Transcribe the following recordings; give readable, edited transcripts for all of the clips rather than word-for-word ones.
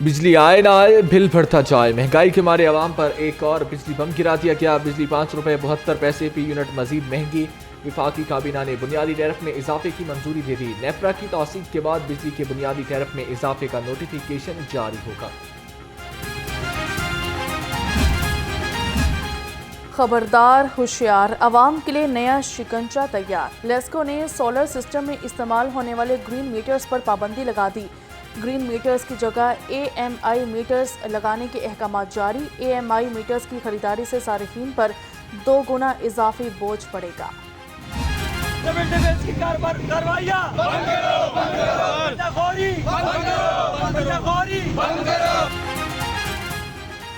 बिजली आए ना आए बिल बढ़ता जाए, महंगाई के मारे आवाम पर एक और बिजली बम गिरा दिया गया। बिजली 5 रुपये 72 पैसे फी यूनिट मजीद महंगी। विफाकी काबीना ने बुनियादी टैरिफ में इजाफे की मंजूरी दे दी। नेपरा की तौसीक के बाद बिजली के बुनियादी टैरिफ में इजाफे का नोटिफिकेशन जारी होगा। खबरदार होशियार, आवाम के लिए नया शिकंजा तैयार। लेस्को ने सोलर सिस्टम में इस्तेमाल होने वाले ग्रीन मीटर्स पर पाबंदी लगा दी। ग्रीन मीटर्स की जगह AMI मीटर्स लगाने के अहकाम जारी। AMI मीटर्स की खरीदारी से सार्फिन पर 2 गुना इजाफी बोझ पड़ेगा।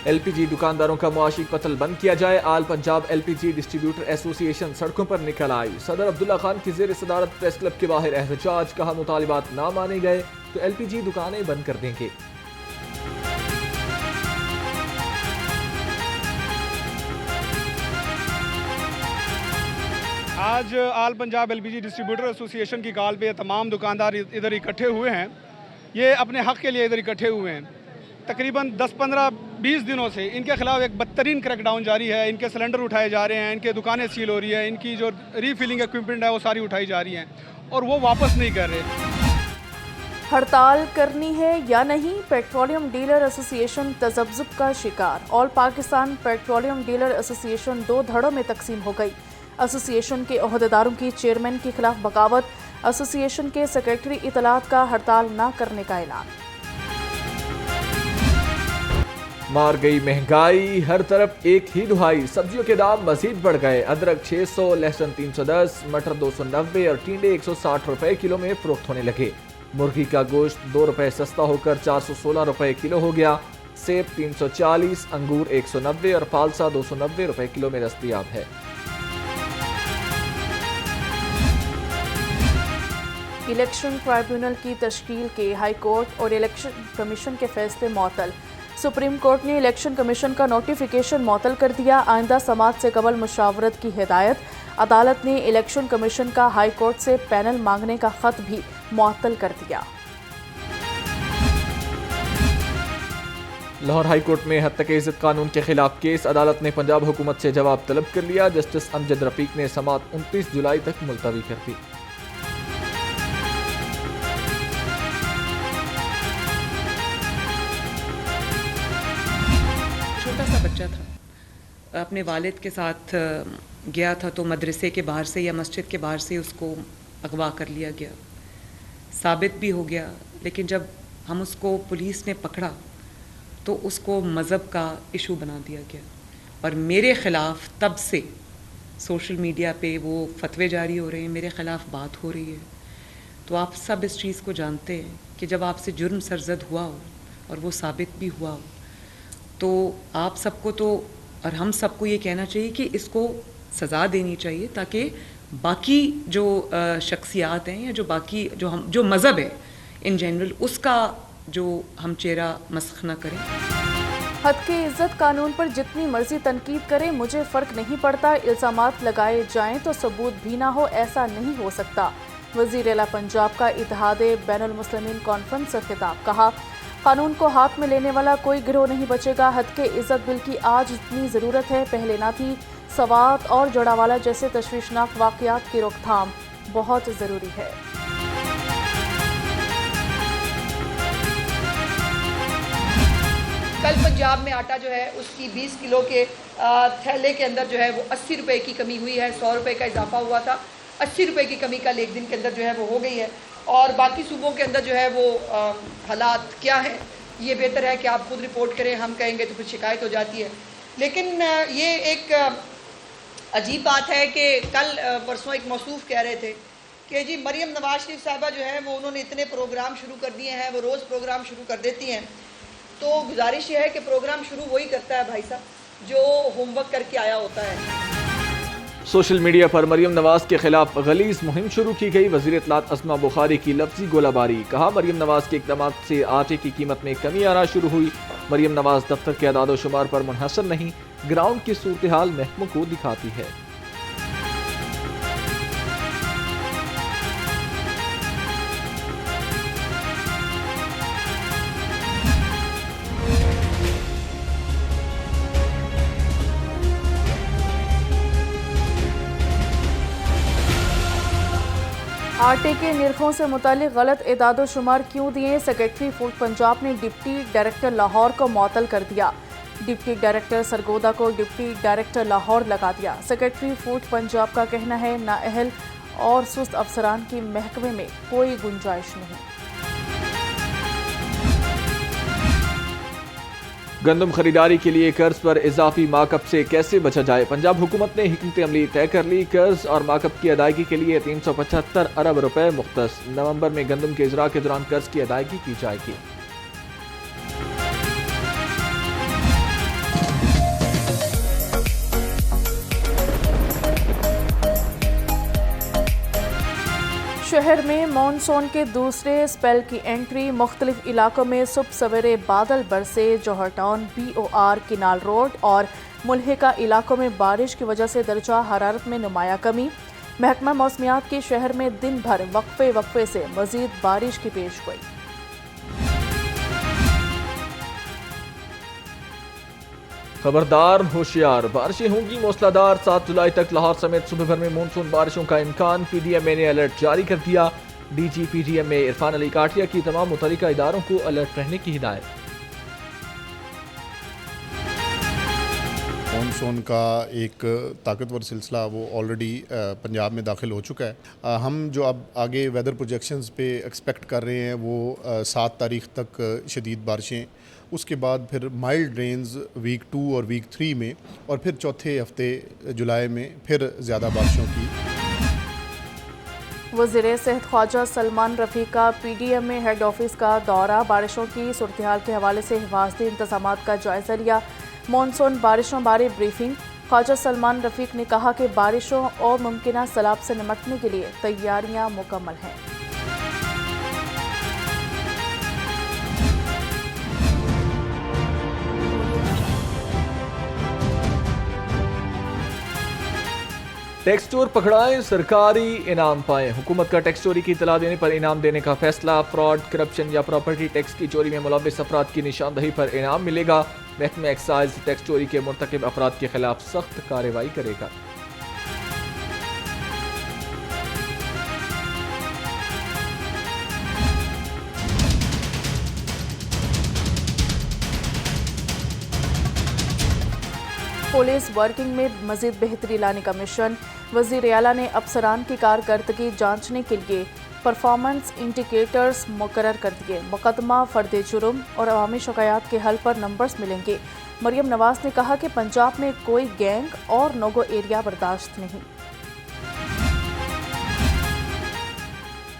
LPG दुकानदारों का मुआशी कत्ल बंद किया जाए। आल पंजाब LPG डिस्ट्रीब्यूटर एसोसिएशन सड़कों पर निकल आई। सदर अब्दुल्ला खान की ज़ेर सदारत प्रेस क्लब के बाहर एहतजाज। कहा मुतालिबात ना माने गए तो LPG दुकानें बंद कर देंगे। आज आल पंजाब LPG डिस्ट्रीब्यूटर एसोसिएशन की कॉल पे तमाम दुकानदार इधर इकट्ठे हुए हैं। ये अपने हक़ के लिए इधर इकट्ठे हुए हैं। तकरीबन 10-15-20 दिनों से इनके खिलाफ एक बदतरीन क्रैकडाउन जारी है। इनके सिलेंडर उठाए जा रहे हैं, इनके दुकानें सील हो रही है, इनकी जो रीफिलिंग इक्विपमेंट है वो सारी उठाई जा रही हैं और वो वापस नहीं कर रहे। हड़ताल करनी है या नहीं, पेट्रोलियम डीलर एसोसिएशन तजब्जुब का शिकार। All Pakistan petroleum dealer association 2 धड़ों में तकसीम हो गई। एसोसिएशन के ओहदेदारों की चेयरमैन के खिलाफ बगावत। एसोसिएशन के सेक्रेटरी इतलात का हड़ताल न करने का ऐलान। मार गई महंगाई, हर तरफ एक ही दुहाई। सब्जियों के दाम मजीद बढ़ गए। अदरक 600, लहसुन 310, मटर 290 और टिंडे 160 रुपए किलो में फरोख्त होने लगे। मुर्गी का गोश्त 2 रुपए सस्ता होकर 416 रुपए किलो हो गया। सेब 340, अंगूर 190 और फालसा 290 रुपए किलो में दस्तयाब है। इलेक्शन ट्राइब्यूनल की तश्कील के हाई कोर्ट और इलेक्शन कमीशन के फैसले मअतल। सुप्रीम कोर्ट ने इलेक्शन कमीशन का नोटिफिकेशन मअतल कर दिया। आइंदा समात से कबल मुशावरत की हिदायत। अदालत ने इलेक्शन कमीशन का हाई कोर्ट से पैनल मांगने का खत भी मअतल कर दिया। लाहौर हाई कोर्ट में हद तक इज्जत कानून के खिलाफ केस। अदालत ने पंजाब हुकूमत से जवाब तलब कर लिया। जस्टिस अमजद रफीक ने समात 29 जुलाई तक मुलतवी कर दी। छोटा सा बच्चा था, अपने वालिद के साथ गया था तो मदरसे के बाहर से या मस्जिद के बाहर से उसको अगवा कर लिया गया। साबित भी हो गया, लेकिन जब हम उसको पुलिस ने पकड़ा तो उसको मज़हब का इशू बना दिया गया और मेरे ख़िलाफ़ तब से सोशल मीडिया पे वो फतवे जारी हो रहे हैं, मेरे ख़िलाफ़ बात हो रही है। तो आप सब इस चीज़ को जानते हैं कि जब आपसे जुर्म सरजद हुआ हो और वो साबित भी हुआ हो तो आप सबको तो और हम सबको ये कहना चाहिए कि इसको सज़ा देनी चाहिए, ताकि बाकी जो शख्सियात हैं या जो बाकी जो मज़हब है इन जनरल उसका जो हम चेहरा मस्ख न करें। हद के इज्जत कानून पर जितनी मर्जी तनकीद करें, मुझे फ़र्क नहीं पड़ता। इल्ज़ामात लगाए जाएं तो सबूत भी ना हो, ऐसा नहीं हो सकता। वज़ीर आला पंजाब का इत्तेहाद बैनुल मुस्लिमीन कॉन्फ्रेंस से खिताब। कहा, कानून को हाथ में लेने वाला कोई गिरोह नहीं बचेगा। हद के इज्जत बिल की आज इतनी ज़रूरत है, पहले ना थी। सवात और जड़ावाला जैसे तशवीशनाक वाक़यात की रोकथाम बहुत ज़रूरी है। कल पंजाब में आटा जो है उसकी 20 किलो के थैले के अंदर जो है वो 80 रुपये की कमी हुई है। 100 रुपये का इजाफा हुआ था। 80 रुपये की कमी कल एक दिन के अंदर जो है वो हो गई है। और बाकी सूबों के अंदर जो है वो हालात क्या हैं, ये बेहतर है कि आप खुद रिपोर्ट करें। हम कहेंगे तो फिर शिकायत हो जाती है। लेकिन ये एक अजीब बात है कि कल परसों एक मौसूफ कह रहे थे कि जी मरियम नवाज शरीफ साहबा जो है वो उन्होंने इतने प्रोग्राम शुरू कर दिए हैं, वो रोज़ प्रोग्राम शुरू कर देती हैं। तो गुजारिश ये है कि प्रोग्राम शुरू वही करता है भाई साहब जो होमवर्क करके आया होता है। सोशल मीडिया पर मरियम नवाज के खिलाफ गलीज मुहिम शुरू की गई। वज़ीर इत्तलात अस्मा बुखारी की लफ्जी गोलाबारी। कहा, मरियम नवाज के इक़दाम से आटे की कीमत में कमी आना शुरू हुई। मरियम नवाज दफ्तर के अदाद शुमार पर मुनहसर नहीं, ग्राउंड की सूरत हाल महकमों को दिखाती है। आटे के निरखों से मुतालिक गलत एदाद-ओ-शुमार क्यों दिए? सेक्रेटरी फूड पंजाब ने डिप्टी डायरेक्टर लाहौर को मुअत्तल कर दिया। डिप्टी डायरेक्टर सरगोदा को डिप्टी डायरेक्टर लाहौर लगा दिया। सेक्रेटरी फूड पंजाब का कहना है नाअहल और सुस्त अफसरान की महकमे में कोई गुंजाइश नहीं। गंदम खरीदारी के लिए कर्ज पर इजाफी मार्कअप से कैसे बचा जाए? पंजाब हुकूमत ने हिकमत अमली तय कर ली। कर्ज और मार्कअप की अदायगी के लिए 375 अरब रुपए मुख्तस। नवंबर में गंदम के इजरा के दौरान कर्ज की अदायगी की जाएगी। शहर में मानसून के दूसरे स्पेल की एंट्री। मुख्तलिफ इलाकों में सुबह सवेरे बादल बरसे। जौहर टाउन, BOR, किनाल रोड और मुल्हिका इलाकों में बारिश की वजह से दर्जा हरारत में नुमाया कमी। महकमा मौसमियात के शहर में दिन भर वक्फे से मजीद बारिश की पेश गोई। खबरदार होशियार, बारिशें होंगी मूसलाधार। 7 जुलाई तक लाहौर समेत सूबे भर में मानसून बारिशों का इम्कान। PDMA ने अलर्ट जारी कर दिया। DG PDMA इरफान अली काटिया की तमाम मुतल्लिका इदारों को अलर्ट रहने की हिदायत। मानसून का एक ताकतवर सिलसिला वो ऑलरेडी पंजाब में दाखिल हो चुका है। हम जो अब आगे वेदर प्रोजेक्शंस पे एक्सपेक्ट कर रहे हैं वो 7 तारीख तक शदीद बारिशें, उसके बाद फिर माइल्ड रेन्स वीक 2 और वीक 3 में, और फिर चौथे हफ्ते जुलाई में फिर ज़्यादा बारिशों की। वज़ीर सेहत ख्वाजा सलमान रफ़ीक का PDMA हेड ऑफिस का दौरा। बारिशों की सूरत-ए-हाल के हवाले से हिफाजती इंतज़ामात का जायज़ा लिया। मानसून बारिशों बारे ब्रीफिंग। ख्वाजा सलमान रफ़ीक ने कहा कि बारिशों और मुमकिना सैलाब से निपटने के लिए तैयारियां मुकम्मल हैं। टैक्स चोर पकड़ाएं, सरकारी इनाम पाएं। हुकूमत का टैक्स चोरी की इतला देने पर इनाम देने का फैसला। फ्रॉड, करप्शन या प्रॉपर्टी टैक्स की चोरी में मुलव्विस अफराद की निशानदही पर इनाम मिलेगा। महकमा एक्साइज टैक्स चोरी के मुर्तकिब अफराद के खिलाफ सख्त कार्रवाई करेगा। पुलिस वर्किंग में मजीद बेहतरी लाने का मिशन। वज़ीर आला ने अफसरान की कारकर्दगी जांचने के लिए परफॉर्मेंस इंडिकेटर्स मुकर्रर कर दिए। मुकदमा, फर्द जुर्म और अवामी शिकायत के हल पर नंबर्स मिलेंगे। मरियम नवाज ने कहा कि पंजाब में कोई गैंग और नोगो एरिया बर्दाश्त नहीं।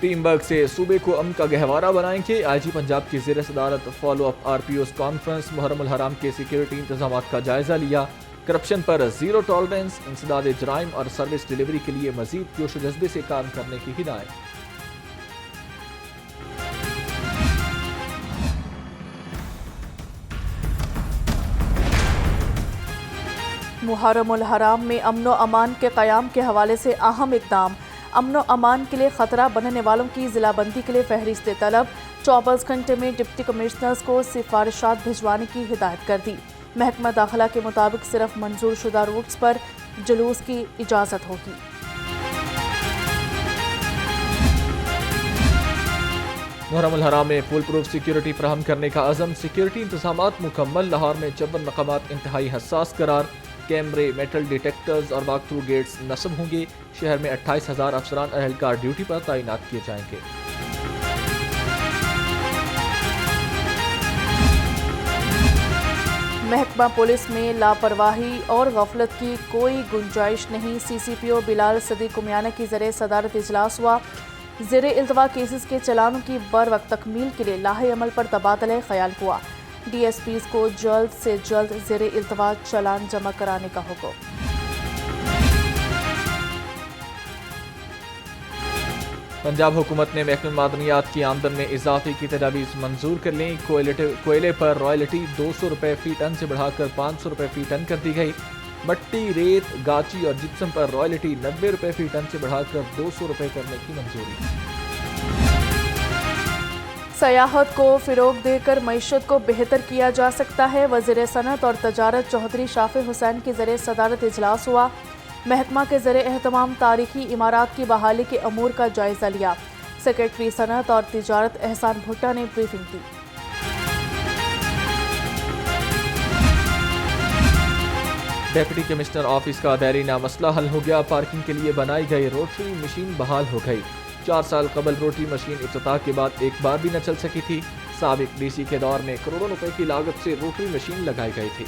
टीम वर्क से सूबे को अमन का गहवारा बनाएंगे। IG पंजाब की ज़ेर सदारत follow up RPOs conference. Muharram अल हराम के सिक्योरिटी इंतजामात का जायजा लिया। करप्शन पर जीरो टॉलरेंस, इंसदाद जराइम और सर्विस डिलीवरी के लिए मजीद जोश जज्बे से काम करने की हिदायत। मुहर्रम अल हराम में अमन व अमान के क़याम के हवाले से अहम इक़दाम। अमन व अमान के लिए ख़तरा बनने वालों की ज़िलाबंदी के लिए फहरिस्त तलब। 24 घंटे में डिप्टी कमिश्नर्स को सिफारिशात भिजवाने की हिदायत कर दी। महकमा दाखिला के मुताबिक सिर्फ मंजूर शुदा रूट्स पर जुलूस की इजाज़त होगी। मुहर्रम अल हराम में फुल प्रूफ सिक्योरिटी फराहम करने का अज़म। सिक्योरिटी इंतजामात मुकम्मल। लाहौर में 54 मकामात इंतहाई हसास करार। कैमरे, मेटल डिटेक्टर्स और वॉक थ्रू गेट्स नस्ब होंगे। शहर में 28,000 अफसरान अहलकार ड्यूटी पर तैनात किए जाएंगे। महकमा पुलिस में लापरवाही और गफलत की कोई गुंजाइश नहीं। CCPO बिलाल सदीक उमियाना की ज़रिए सदारत इजलास हुआ। ज़ेरे इल्तवा केसेस के चलानों की बर वक्त तकमील के लिए लाहे अमल पर तबादला ख्याल हुआ। DSPs को जल्द से जल्द ज़ेरे इल्तवा चलान जमा कराने का हुक्म। पंजाब हुकूमत ने महकमे मादनियात की आमदन में इजाफे की तजावीज़ मंजूर कर लीं। कोयले पर रॉयल्टी 200 रुपये फ़ी टन से बढ़ाकर 500 रुपये फ़ी टन कर दी गई। मट्टी, रेत, गाची और जिप्सम पर रॉयल्टी 90 रुपये फ़ी टन से बढ़ाकर 200 रुपये करने की मंजूरी। सयाहत को फ़िरोग देकर मईशत को बेहतर किया जा सकता है। वज़ीर सनत और तजारत चौधरी शाफी हुसैन के ज़रिए सदारत इजलास हुआ। महकमा के ज़रिए एहतमाम तारीखी इमारात की बहाली के अमूर का जायजा लिया। सेक्रेटरी सनअत और तिजारत एहसान भुट्टा ने ब्रीफिंग दी। डेप्यूटी कमिश्नर ऑफिस का देरीना मसला हल हो गया। पार्किंग के लिए बनाई गई रोटरी मशीन बहाल हो गई। 4 साल कबल रोटरी मशीन इफ्तिताह के बाद एक बार भी न चल सकी थी। साबिक डीसी के दौर में करोड़ों रुपए की लागत से रोटरी मशीन लगाई गई थी।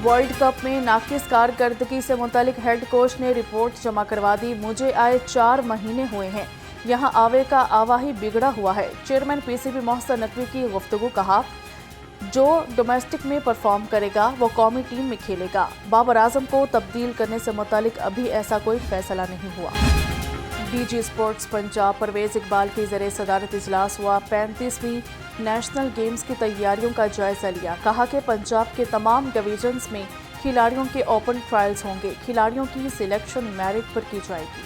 वर्ल्ड कप में नाकिस कारकर्दगी से मुतालिक हेड कोच ने रिपोर्ट जमा करवा दी। मुझे आए 4 महीने हुए हैं, यहाँ आवे का आवा ही बिगड़ा हुआ है। चेयरमैन पीसीबी मोहसिन नकवी की गुफ्तगू। कहा, जो डोमेस्टिक में परफॉर्म करेगा वो कौमी टीम में खेलेगा। बाबर आजम को तब्दील करने से मुतालिक अभी ऐसा कोई फैसला नहीं हुआ। डीजी स्पोर्ट्स पंजाब परवेज इकबाल की ज़रिए सदारत इजलास हुआ। 35वीं नेशनल गेम्स की तैयारियों का जायजा लिया। कहा कि पंजाब के तमाम डिवीजन्स में खिलाड़ियों के ओपन ट्रायल्स होंगे। खिलाड़ियों की सिलेक्शन मेरिट पर की जाएगी।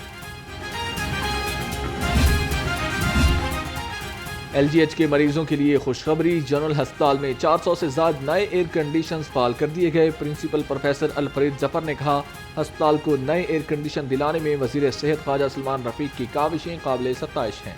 LGH के मरीजों के लिए खुशखबरी। जनरल अस्पताल में 400 से ज्यादा नए एयर कंडीशंस बहाल कर दिए गए। प्रिंसिपल प्रोफेसर अलफरीद जफर ने कहा, अस्पताल को नए एयर कंडीशन दिलाने में वजीर सेहत ख्वाजा सलमान रफीक की काविशें काबिल सत्ताइश हैं।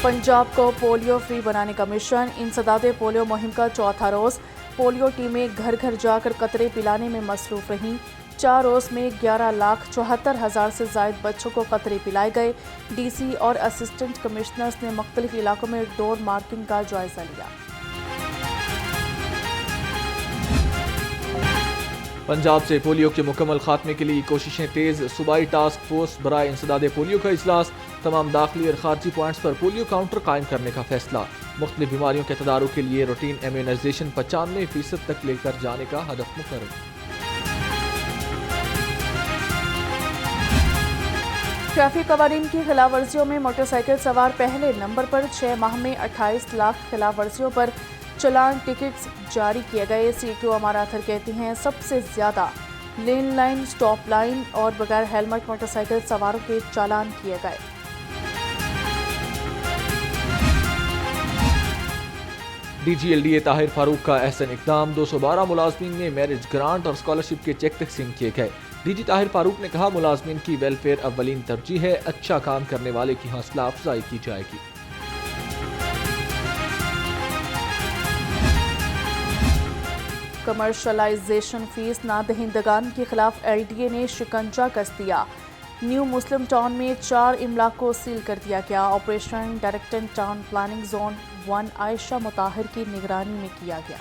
पंजाब को पोलियो फ्री बनाने का मिशन। इंसदादे पोलियो मुहिम का चौथा रोज। पोलियो टीमें घर घर जाकर कतरे पिलाने में मसरूफ रहीं। 4 रोज में 11,74,000 से जायद बच्चों को कतरे पिलाए गए। डीसी और असिस्टेंट कमिश्नर्स ने मुख्तलिफ इलाकों में डोर मार्किंग का जायजा लिया। पंजाब से पोलियो के मुकम्मल खात्मे के लिए कोशिशें तेज। सूबाई टास्क फोर्स बराए इंसदादे पोलियो का इजलास। तमाम दाखिली और खारजी पॉइंट्स पर पोलियो काउंटर कायम करने का फैसला। मुख्तलिफ बीमारियों के तदारुक के लिए रूटीन इम्यूनाइजेशन 95% तक लेकर जाने का हदफ मुकर्रर। ट्रैफिक कवानीन की खिलाफ वर्जियों में मोटरसाइकिल सवार पहले नंबर पर। 6 माह में 28 लाख खिलाफ वर्जियों पर चलान टिकट्स जारी किए गए। CQ अमारा अथर कहती हैं, सबसे ज्यादा लेन लाइन, स्टॉप लाइन और बगैर हेलमेट मोटरसाइकिल सवारों के चालान किए गए। DG LDA ताहिर फारूक का एहसन इकदाम। 212 मुलाजमीन में मैरिज ग्रांट और स्कॉलरशिप के चेक तकसीम किए गए। DG ताहिर फारूक ने कहा, मुलाजमीन की वेलफेयर अव्वलीन तरजीह है। अच्छा काम करने वाले की हौसला अफजाई की जाएगी। कमर्शलाइजेशन फीस ना दहिंदगान के खिलाफ LDA ने शिकंजा कस दिया। न्यू मुस्लिम टाउन में 4 इमला को सील कर दिया गया। Operation director town planning zone 1 Ayesha Mutahir की निगरानी में किया गया।